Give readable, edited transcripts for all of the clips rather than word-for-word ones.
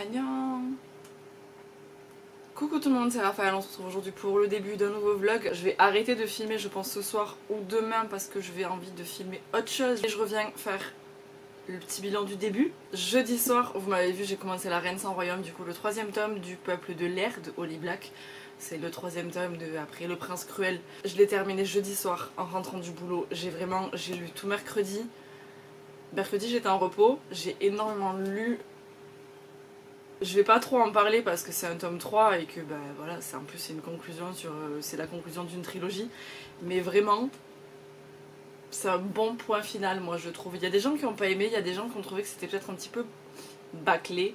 Annyeong. Coucou tout le monde, c'est Raphaël, on se retrouve aujourd'hui pour le début d'un nouveau vlog. Je vais arrêter de filmer je pense ce soir ou demain parce que je vais envie de filmer autre chose. Et je reviens faire le petit bilan du début. Jeudi soir, vous m'avez vu, j'ai commencé La Reine sans royaume, du coup le troisième tome du Peuple de l'air de Holly Black. C'est le troisième tome après Le Prince Cruel. Je l'ai terminé jeudi soir en rentrant du boulot. J'ai lu tout mercredi. Mercredi j'étais en repos, j'ai énormément lu. Je vais pas trop en parler parce que c'est un tome 3 et que bah voilà, c'est en plus c'est une conclusion sur c'est la conclusion d'une trilogie, mais vraiment c'est un bon point final moi je trouve. Il y a des gens qui n'ont pas aimé, il y a des gens qui ont trouvé que c'était peut-être un petit peu bâclé,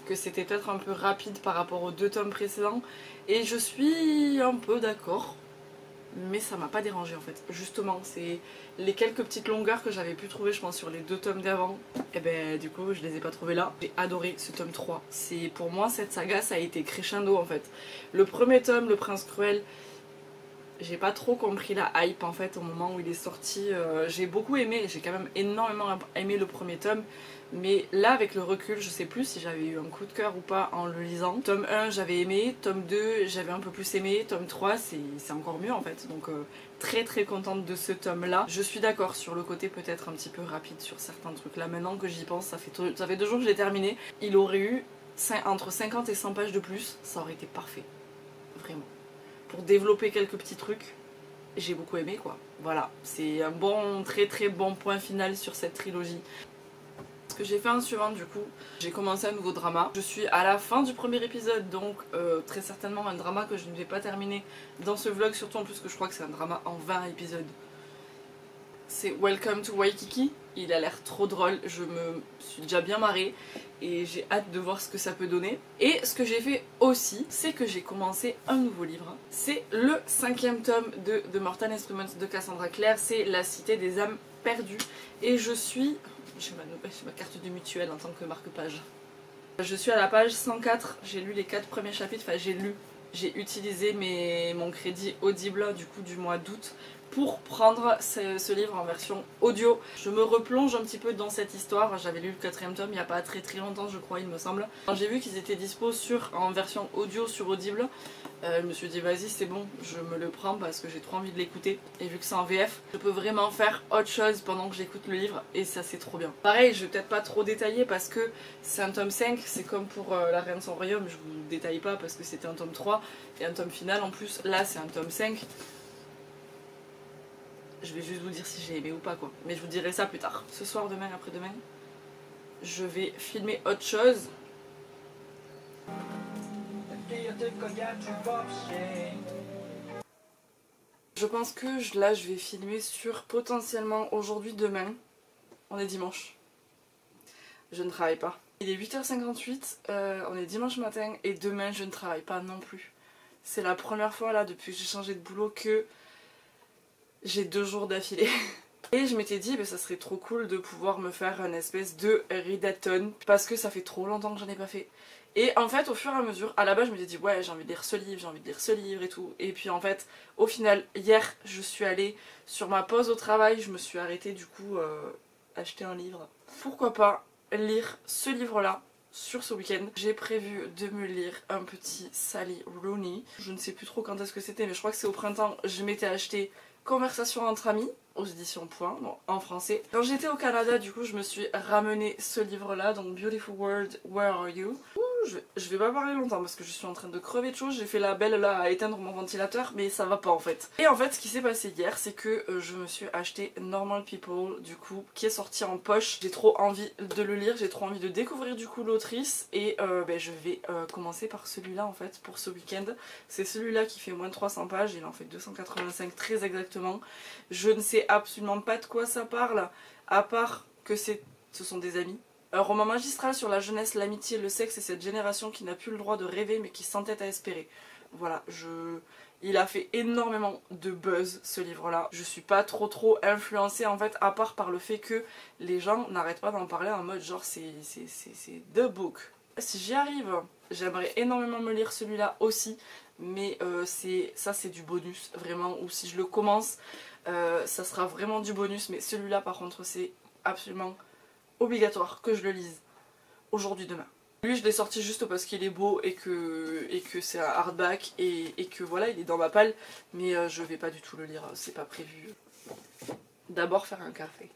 que c'était peut-être un peu rapide par rapport aux deux tomes précédents et je suis un peu d'accord. Mais ça m'a pas dérangé en fait. Justement, c'est les quelques petites longueurs que j'avais pu trouver, je pense, sur les deux tomes d'avant. Et ben du coup, je les ai pas trouvées là. J'ai adoré ce tome 3. C'est pour moi, cette saga, ça a été crescendo en fait. Le premier tome, Le Prince Cruel, j'ai pas trop compris la hype en fait au moment où il est sorti. J'ai beaucoup aimé, j'ai quand même énormément aimé le premier tome. Mais là avec le recul, je sais plus si j'avais eu un coup de cœur ou pas en le lisant. Tome 1 j'avais aimé, tome 2 j'avais un peu plus aimé, tome 3 c'est encore mieux en fait. Donc très très contente de ce tome là. Je suis d'accord sur le côté peut-être un petit peu rapide sur certains trucs. Là maintenant que j'y pense, ça fait 2 jours que je l'ai terminé. Il aurait eu entre 50 et 100 pages de plus, ça aurait été parfait. Vraiment. Pour développer quelques petits trucs, j'ai beaucoup aimé quoi. Voilà, c'est un bon, très très bon point final sur cette trilogie. Ce que j'ai fait en suivant du coup, j'ai commencé un nouveau drama. Je suis à la fin du premier épisode, donc très certainement un drama que je ne vais pas terminer dans ce vlog, surtout en plus que je crois que c'est un drama en 20 épisodes. C'est Welcome to Waikiki, il a l'air trop drôle, je me suis déjà bien marrée et j'ai hâte de voir ce que ça peut donner. Et ce que j'ai fait aussi, c'est que j'ai commencé un nouveau livre. C'est le 5e tome de The Mortal Instruments de Cassandra Clare, c'est La Cité des âmes perdues. Et je suis... J'ai ma carte du mutuelle en tant que marque-page. Je suis à la page 104, j'ai lu les 4 premiers chapitres, enfin j'ai utilisé mon crédit Audible du coup du mois d'août pour prendre ce livre en version audio. Je me replonge un petit peu dans cette histoire, j'avais lu le 4e tome il n'y a pas très longtemps je crois il me semble. Quand j'ai vu qu'ils étaient dispo en version audio sur Audible, je me suis dit vas-y c'est bon, je me le prends parce que j'ai trop envie de l'écouter. Et vu que c'est en VF, je peux vraiment faire autre chose pendant que j'écoute le livre et ça c'est trop bien. Pareil, je vais peut-être pas trop détailler parce que c'est un tome 5, c'est comme pour La Reine sans royaume, je vous détaille pas parce que c'était un tome 3 et un tome final en plus, là c'est un tome 5. Je vais juste vous dire si j'ai aimé ou pas quoi, mais je vous dirai ça plus tard. Ce soir, demain, après-demain, je vais filmer autre chose. Je pense que là je vais filmer sur potentiellement aujourd'hui, demain. On est dimanche. Je ne travaille pas. Il est 8h58, on est dimanche matin et demain je ne travaille pas non plus. C'est la première fois là depuis que j'ai changé de boulot que j'ai 2 jours d'affilée. Et je m'étais dit, bah, ça serait trop cool de pouvoir me faire une espèce de readathon parce que ça fait trop longtemps que j'en ai pas fait. Et en fait, au fur et à mesure, à la base, je m'étais dit, ouais, j'ai envie de lire ce livre, j'ai envie de lire ce livre et tout. Et puis en fait, au final, hier, je suis allée sur ma pause au travail, je me suis arrêtée du coup acheter un livre. Pourquoi pas lire ce livre-là sur ce week-end. J'ai prévu de me lire un petit Sally Rooney. Je ne sais plus trop quand est-ce que c'était, mais je crois que c'est au printemps. Je m'étais acheté Conversation entre amis aux éditions Point, bon, en français. Quand j'étais au Canada, du coup, je me suis ramené ce livre-là, donc Beautiful World, Where Are You? Je vais pas parler longtemps parce que je suis en train de crever de chaud. J'ai fait la belle là à éteindre mon ventilateur, mais ça va pas en fait. Et en fait, ce qui s'est passé hier, c'est que je me suis acheté Normal People, du coup, qui est sorti en poche. J'ai trop envie de le lire, j'ai trop envie de découvrir du coup l'autrice. Et je vais commencer par celui-là en fait pour ce week-end. C'est celui-là qui fait moins de 300 pages, il en fait 285 très exactement. Je ne sais absolument pas de quoi ça parle, à part que ce sont des amis. Un roman magistral sur la jeunesse, l'amitié, le sexe et cette génération qui n'a plus le droit de rêver mais qui s'entête à espérer. Voilà, il a fait énormément de buzz ce livre-là. Je suis pas trop influencée en fait, à part par le fait que les gens n'arrêtent pas d'en parler en mode genre c'est the book. Si j'y arrive, j'aimerais énormément me lire celui-là aussi, mais ça c'est du bonus vraiment, ou si je le commence, ça sera vraiment du bonus, mais celui-là par contre c'est absolument obligatoire que je le lise aujourd'hui, demain. Lui je l'ai sorti juste parce qu'il est beau et que c'est un hardback et que voilà il est dans ma palle, mais je vais pas du tout le lire, c'est pas prévu. D'abord faire un café.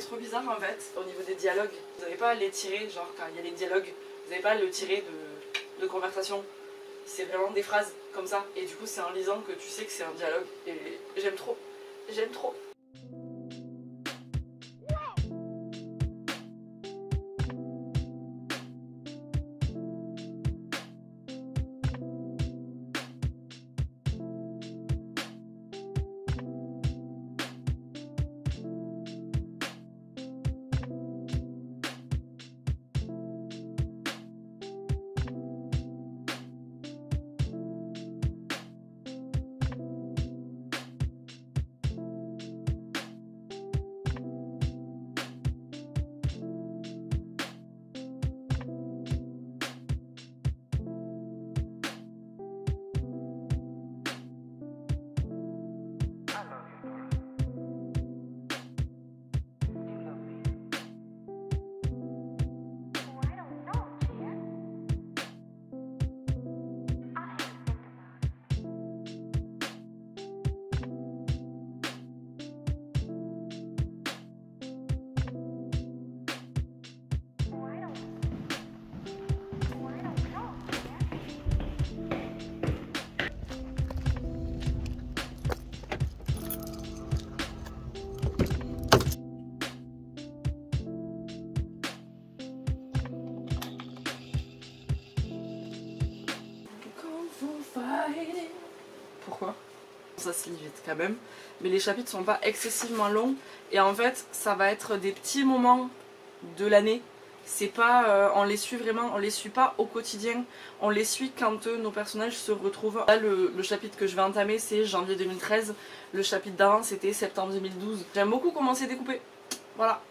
Trop bizarre en fait au niveau des dialogues, vous n'avez pas à les tirer, genre quand il y a les dialogues, vous n'avez pas à le tirer de conversation, c'est vraiment des phrases comme ça et du coup c'est en lisant que tu sais que c'est un dialogue et j'aime trop, j'aime trop. Pourquoi? Ça se lit vite quand même, mais les chapitres sont pas excessivement longs et en fait ça va être des petits moments de l'année. C'est pas, on les suit vraiment, on les suit pas au quotidien, on les suit quand nos personnages se retrouvent. Là le chapitre que je vais entamer c'est janvier 2013, le chapitre d'avant c'était septembre 2012. J'aime beaucoup comment c'est découpé, voilà.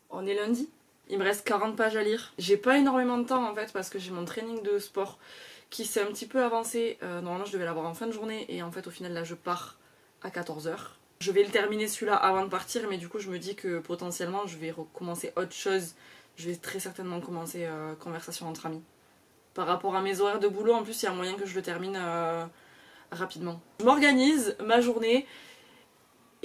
On est lundi, il me reste 40 pages à lire. J'ai pas énormément de temps en fait parce que j'ai mon training de sport qui s'est un petit peu avancé. Normalement je devais l'avoir en fin de journée et en fait au final là je pars à 14 h. Je vais le terminer celui-là avant de partir mais du coup je me dis que potentiellement je vais recommencer autre chose. Je vais très certainement commencer conversation entre amis. Par rapport à mes horaires de boulot en plus il y a moyen que je le termine rapidement. Je m'organise ma journée.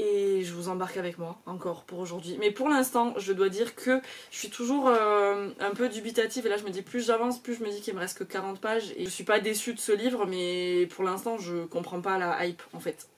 Et je vous embarque avec moi encore pour aujourd'hui. Mais pour l'instant, je dois dire que je suis toujours un peu dubitative. Et là, je me dis, plus j'avance, plus je me dis qu'il me reste que 40 pages. Et je suis pas déçue de ce livre, mais pour l'instant, je comprends pas la hype en fait.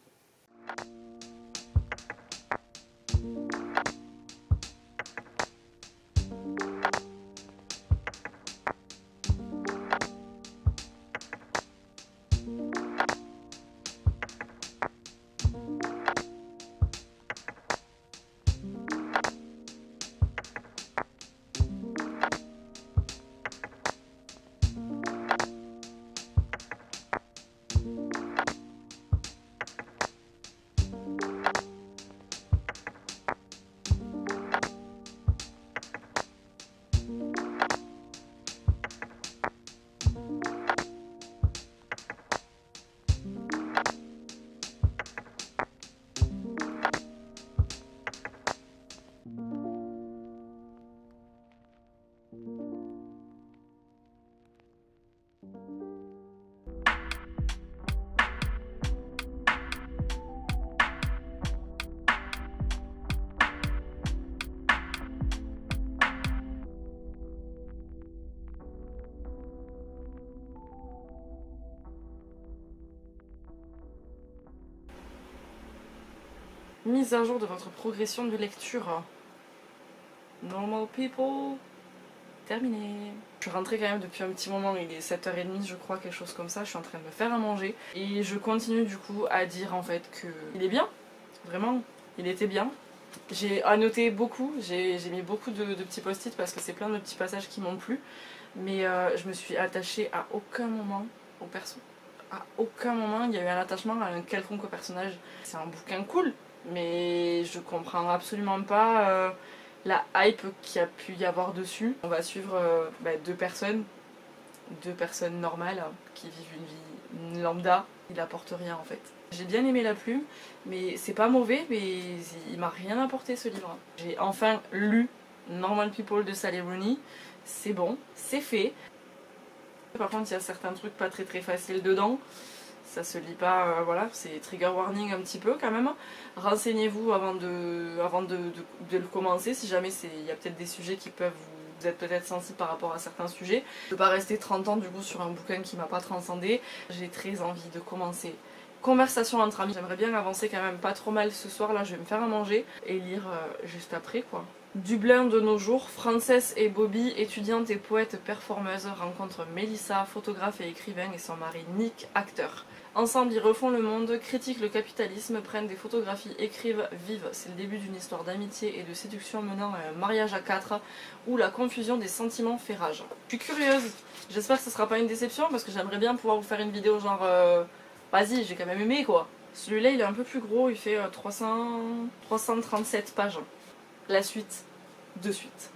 mise à jour de votre progression de lecture. Normal people, terminé. Je suis rentrée quand même depuis un petit moment, il est 7h30 je crois, quelque chose comme ça, je suis en train de me faire à manger. Et je continue du coup à dire en fait que il est bien, vraiment, il était bien. J'ai annoté beaucoup, j'ai mis beaucoup de petits post-it parce que c'est plein de petits passages qui m'ont plu. Mais je me suis attachée à aucun moment au perso. À aucun moment il y a eu un attachement à un quelconque personnage. C'est un bouquin cool, mais je comprends absolument pas la hype qu'il y a pu y avoir dessus. On va suivre deux personnes normales qui vivent une vie lambda. Il apporte rien en fait. J'ai bien aimé la plume, mais c'est pas mauvais, mais il m'a rien apporté ce livre. J'ai enfin lu Normal People de Sally Rooney. C'est bon, c'est fait. Par contre, il y a certains trucs pas très faciles dedans. Ça se lit pas, voilà, c'est trigger warning un petit peu quand même. Renseignez-vous avant de le commencer, si jamais il y a peut-être des sujets qui peuvent vous êtes peut-être sensible par rapport à certains sujets. Je ne peux pas rester 30 ans du coup sur un bouquin qui m'a pas transcendé. J'ai très envie de commencer. Conversation entre amis, j'aimerais bien avancer quand même pas trop mal ce soir, là je vais me faire à manger et lire juste après quoi. Dublin de nos jours, Frances et Bobby, étudiante et poète performeuse, rencontrent Melissa, photographe et écrivain, et son mari Nick, acteur. Ensemble, ils refont le monde, critiquent le capitalisme, prennent des photographies, écrivent, vivent. C'est le début d'une histoire d'amitié et de séduction menant à un mariage à 4 où la confusion des sentiments fait rage. Je suis curieuse, j'espère que ce sera pas une déception parce que j'aimerais bien pouvoir vous faire une vidéo genre vas-y, j'ai quand même aimé quoi. Celui-là il est un peu plus gros, il fait 337 pages. La suite, de suite.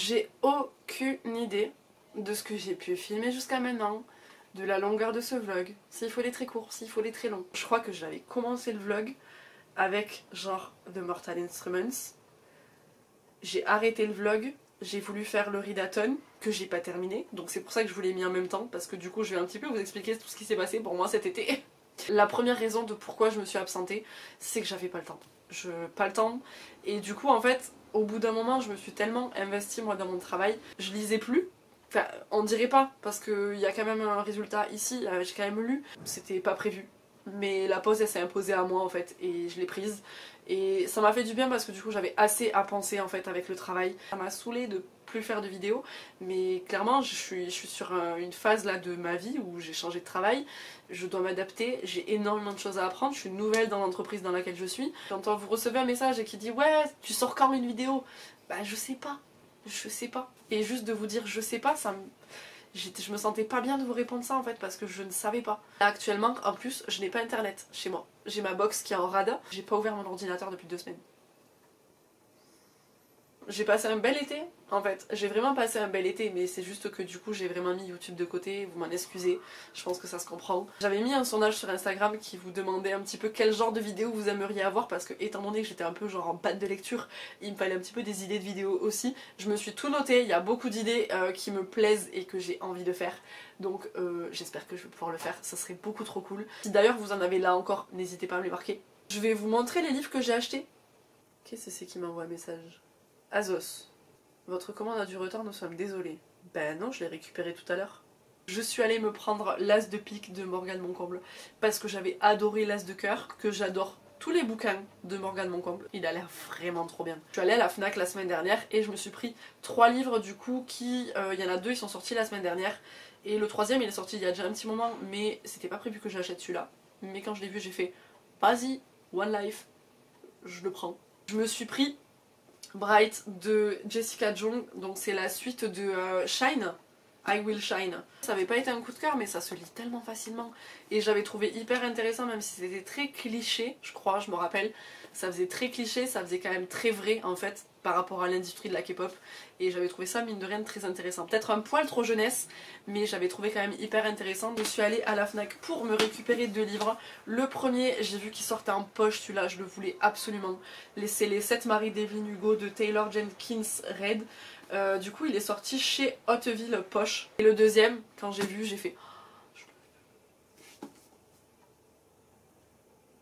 J'ai aucune idée de ce que j'ai pu filmer jusqu'à maintenant, de la longueur de ce vlog, s'il faut les très courts, s'il faut les très longs. Je crois que j'avais commencé le vlog avec genre The Mortal Instruments. J'ai arrêté le vlog, j'ai voulu faire le readathon, que j'ai pas terminé, donc c'est pour ça que je vous l'ai mis en même temps, parce que du coup je vais un petit peu vous expliquer tout ce qui s'est passé pour moi cet été. La première raison de pourquoi je me suis absentée, c'est que j'avais pas le temps. Pas le temps, et du coup en fait, au bout d'un moment, je me suis tellement investie moi dans mon travail, je lisais plus. Enfin, on dirait pas, parce qu'il y a quand même un résultat ici, j'ai quand même lu, c'était pas prévu. Mais la pause elle s'est imposée à moi en fait, et je l'ai prise. Et ça m'a fait du bien parce que du coup j'avais assez à penser en fait avec le travail. Ça m'a saoulée de plus faire de vidéos, mais clairement je suis sur une phase là de ma vie où j'ai changé de travail, je dois m'adapter, j'ai énormément de choses à apprendre, je suis nouvelle dans l'entreprise dans laquelle je suis. Quand vous recevez un message et qui dit ouais tu sors quand une vidéo, bah je sais pas. Je sais pas. Et juste de vous dire je sais pas, je me sentais pas bien de vous répondre ça en fait parce que je ne savais pas. Actuellement, en plus, je n'ai pas internet chez moi. J'ai ma box qui est en rade, j'ai pas ouvert mon ordinateur depuis 2 semaines. J'ai passé un bel été, en fait. J'ai vraiment passé un bel été, mais c'est juste que du coup j'ai vraiment mis YouTube de côté, vous m'en excusez, je pense que ça se comprend. J'avais mis un sondage sur Instagram qui vous demandait un petit peu quel genre de vidéo vous aimeriez avoir, parce que étant donné que j'étais un peu genre en panne de lecture, il me fallait un petit peu des idées de vidéos aussi. Je me suis tout noté, il y a beaucoup d'idées qui me plaisent et que j'ai envie de faire, donc j'espère que je vais pouvoir le faire, ça serait beaucoup trop cool. Si d'ailleurs vous en avez là encore, n'hésitez pas à me les marquer. Je vais vous montrer les livres que j'ai achetés. Qu'est-ce que c'est qui m'envoie un message? Azos. Votre commande a du retard, nous sommes désolés. Ben non, je l'ai récupéré tout à l'heure. Je suis allée me prendre l'As de pique de Morgane Moncomble parce que j'avais adoré l'As de cœur, que j'adore tous les bouquins de Morgane Moncomble. Il a l'air vraiment trop bien. Je suis allée à la FNAC la semaine dernière et je me suis pris 3 livres du coup il y en a 2, ils sont sortis la semaine dernière. Et le 3e il est sorti il y a déjà un petit moment, mais c'était pas prévu que j'achète celui-là. Mais quand je l'ai vu j'ai fait, vas-y, One Life, je le prends. Je me suis pris Bright de Jessica Jung, donc c'est la suite de Shine, I Will Shine. Ça avait pas été un coup de cœur mais ça se lit tellement facilement et j'avais trouvé hyper intéressant même si c'était très cliché, je crois, je me rappelle. Ça faisait très cliché, ça faisait quand même très vrai en fait par rapport à l'industrie de la K-pop et j'avais trouvé ça mine de rien très intéressant. Peut-être un poil trop jeunesse mais j'avais trouvé quand même hyper intéressant. Je suis allée à la FNAC pour me récupérer 2 livres. Le premier, j'ai vu qu'il sortait en poche, celui-là je le voulais absolument. C'est les 7 maris d'Evelyn Hugo de Taylor Jenkins Reid. Du coup il est sorti chez Hauteville Poche. Et le deuxième, quand j'ai vu, j'ai fait...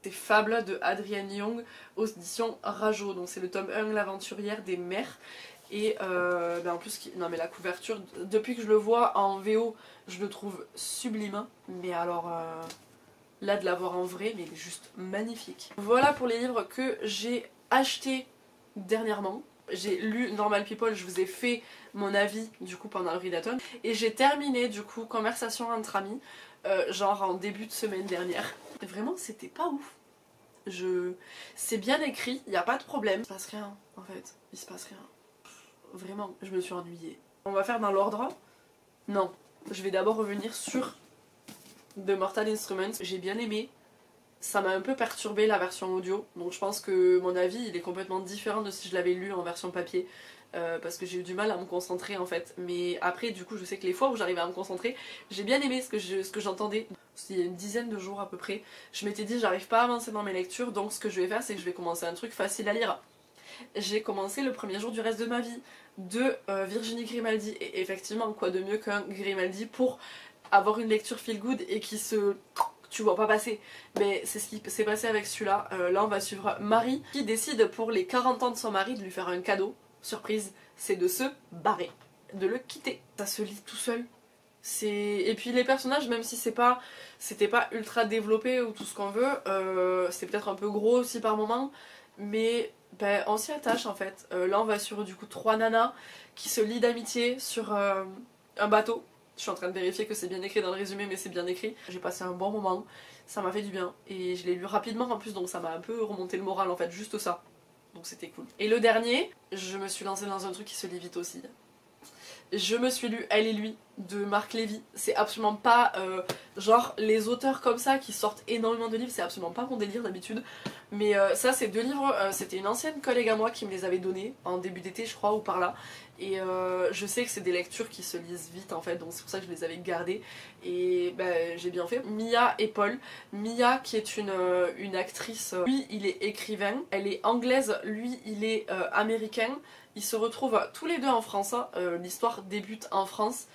C'est Fable de Adrienne Young aux éditions Rajo. Donc c'est le tome 1, l'aventurière des mers. Et en plus, non mais la couverture, depuis que je le vois en VO, je le trouve sublime. Mais alors là de l'avoir en vrai, mais il est juste magnifique. Voilà pour les livres que j'ai achetés dernièrement. J'ai lu Normal People, je vous ai fait mon avis du coup pendant le readathon. Et j'ai terminé du coup Conversation entre amis, genre en début de semaine dernière. Vraiment c'était pas ouf. C'est bien écrit, il n'y a pas de problème. Il se passe rien en fait, il se passe rien. Vraiment, je me suis ennuyée. On va faire dans l'ordre. Non, je vais d'abord revenir sur The Mortal Instruments. J'ai bien aimé. Ça m'a un peu perturbé la version audio, donc je pense que mon avis il est complètement différent de si je l'avais lu en version papier, parce que j'ai eu du mal à me concentrer en fait. Mais après du coup je sais que les fois où j'arrivais à me concentrer, j'ai bien aimé ce que j'entendais. Il y a une dizaine de jours à peu près, je m'étais dit j'arrive pas à avancer dans mes lectures, donc ce que je vais faire c'est que je vais commencer un truc facile à lire. J'ai commencé le premier jour du reste de ma vie de Virginie Grimaldi, et effectivement quoi de mieux qu'un Grimaldi pour avoir une lecture feel good et qui se... tu vois pas passer. Mais c'est ce qui s'est passé avec celui-là. Là on va suivre Marie qui décide pour les 40 ans de son mari de lui faire un cadeau. Surprise, c'est de se barrer, de le quitter. Ça se lit tout seul. Et puis les personnages, même si c'était pas ultra développé ou tout ce qu'on veut, c'est peut-être un peu gros aussi par moment, mais ben, on s'y attache en fait. Là on va suivre du coup 3 nanas qui se lient d'amitié sur un bateau. Je suis en train de vérifier que c'est bien écrit dans le résumé, mais c'est bien écrit. J'ai passé un bon moment, ça m'a fait du bien. Et je l'ai lu rapidement en plus, donc ça m'a un peu remonté le moral en fait, juste ça. Donc c'était cool. Et le dernier, je me suis lancée dans un truc qui se lit vite aussi. Je me suis lu Elle et lui de Marc Lévy. C'est absolument pas genre les auteurs comme ça qui sortent énormément de livres, c'est absolument pas mon délire d'habitude. Mais ça c'est 2 livres, c'était une ancienne collègue à moi qui me les avait donnés en début d'été je crois ou par là. Et je sais que c'est des lectures qui se lisent vite en fait, donc c'est pour ça que je les avais gardées. Et ben, j'ai bien fait. Mia et Paul. Mia qui est une actrice, lui il est écrivain, elle est anglaise, lui il est américain. Ils se retrouvent tous les deux en France, l'histoire débute en France.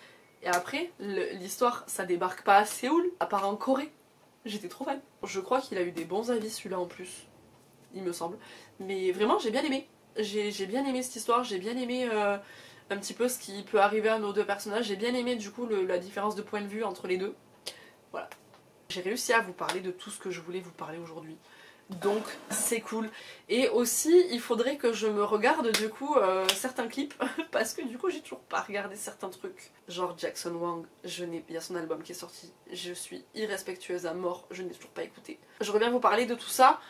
Et après, l'histoire ça débarque pas à Séoul, à part en Corée. J'étais trop fan. Je crois qu'il a eu des bons avis celui-là en plus, il me semble. Mais vraiment j'ai bien aimé. J'ai bien aimé cette histoire, j'ai bien aimé un petit peu ce qui peut arriver à nos deux personnages. J'ai bien aimé du coup la différence de point de vue entre les deux. Voilà. J'ai réussi à vous parler de tout ce que je voulais vous parler aujourd'hui. Donc c'est cool. Et aussi il faudrait que je me regarde du coup certains clips parce que du coup j'ai toujours pas regardé certains trucs. Genre Jackson Wang, il y a son album qui est sorti, je suis irrespectueuse à mort, je n'ai toujours pas écouté. Je reviens vous parler de tout ça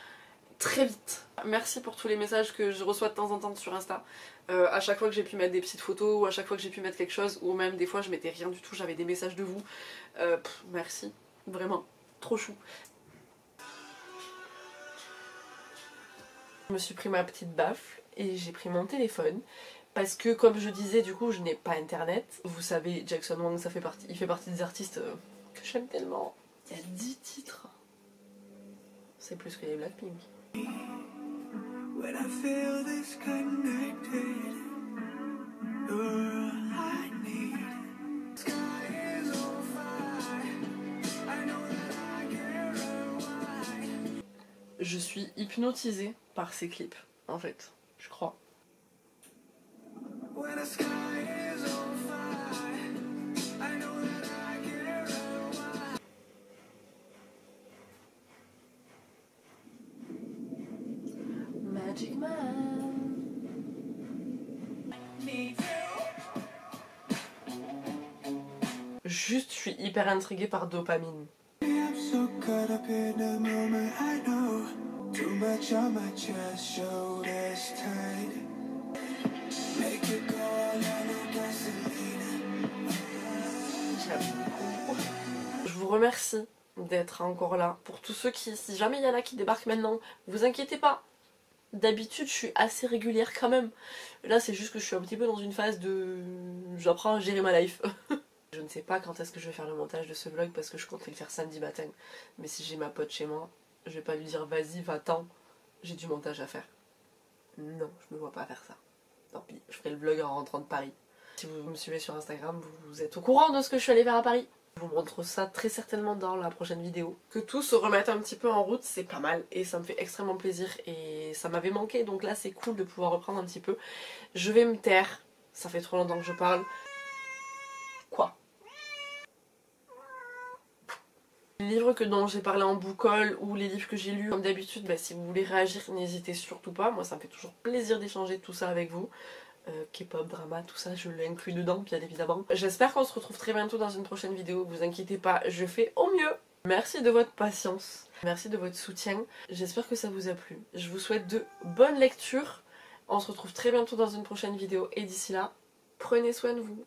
très vite. Merci pour tous les messages que je reçois de temps en temps sur Insta. À chaque fois que j'ai pu mettre des petites photos ou à chaque fois que j'ai pu mettre quelque chose ou même des fois je mettais rien du tout, j'avais des messages de vous. Merci, vraiment, trop chou. Je me suis pris ma petite baffle et j'ai pris mon téléphone parce que comme je disais du coup je n'ai pas internet. Vous savez Jackson Wang il fait partie des artistes que j'aime tellement. Il y a 10 titres. C'est plus que les Blackpink. Je suis hypnotisée par ces clips, en fait, je crois. Magic Man. Juste, je suis hyper intriguée par Dopamine. Je vous remercie d'être encore là. Pour tous ceux qui, si jamais il y en a qui débarquent maintenant, vous inquiétez pas. D'habitude, je suis assez régulière quand même. Là, c'est juste que je suis un petit peu dans une phase de... j'apprends à gérer ma life. Je ne sais pas quand est-ce que je vais faire le montage de ce vlog parce que je comptais le faire samedi matin. Mais si j'ai ma pote chez moi, je vais pas lui dire vas-y, va-t'en, j'ai du montage à faire. Non, je me vois pas faire ça. Tant pis, je ferai le vlog en rentrant de Paris. Si vous me suivez sur Instagram, vous êtes au courant de ce que je suis allée faire à Paris. Je vous montre ça très certainement dans la prochaine vidéo. Que tout se remette un petit peu en route, c'est pas mal et ça me fait extrêmement plaisir et ça m'avait manqué, donc là c'est cool de pouvoir reprendre un petit peu. Je vais me taire, ça fait trop longtemps que je parle. Quoi? Les livres dont j'ai parlé en bookhaul ou les livres que j'ai lus comme d'habitude, bah, si vous voulez réagir, n'hésitez surtout pas. Moi ça me fait toujours plaisir d'échanger tout ça avec vous. K-pop, drama, tout ça, je l'inclus dedans bien évidemment. J'espère qu'on se retrouve très bientôt dans une prochaine vidéo, vous inquiétez pas, je fais au mieux. Merci de votre patience, merci de votre soutien, j'espère que ça vous a plu. Je vous souhaite de bonnes lectures, on se retrouve très bientôt dans une prochaine vidéo et d'ici là, prenez soin de vous.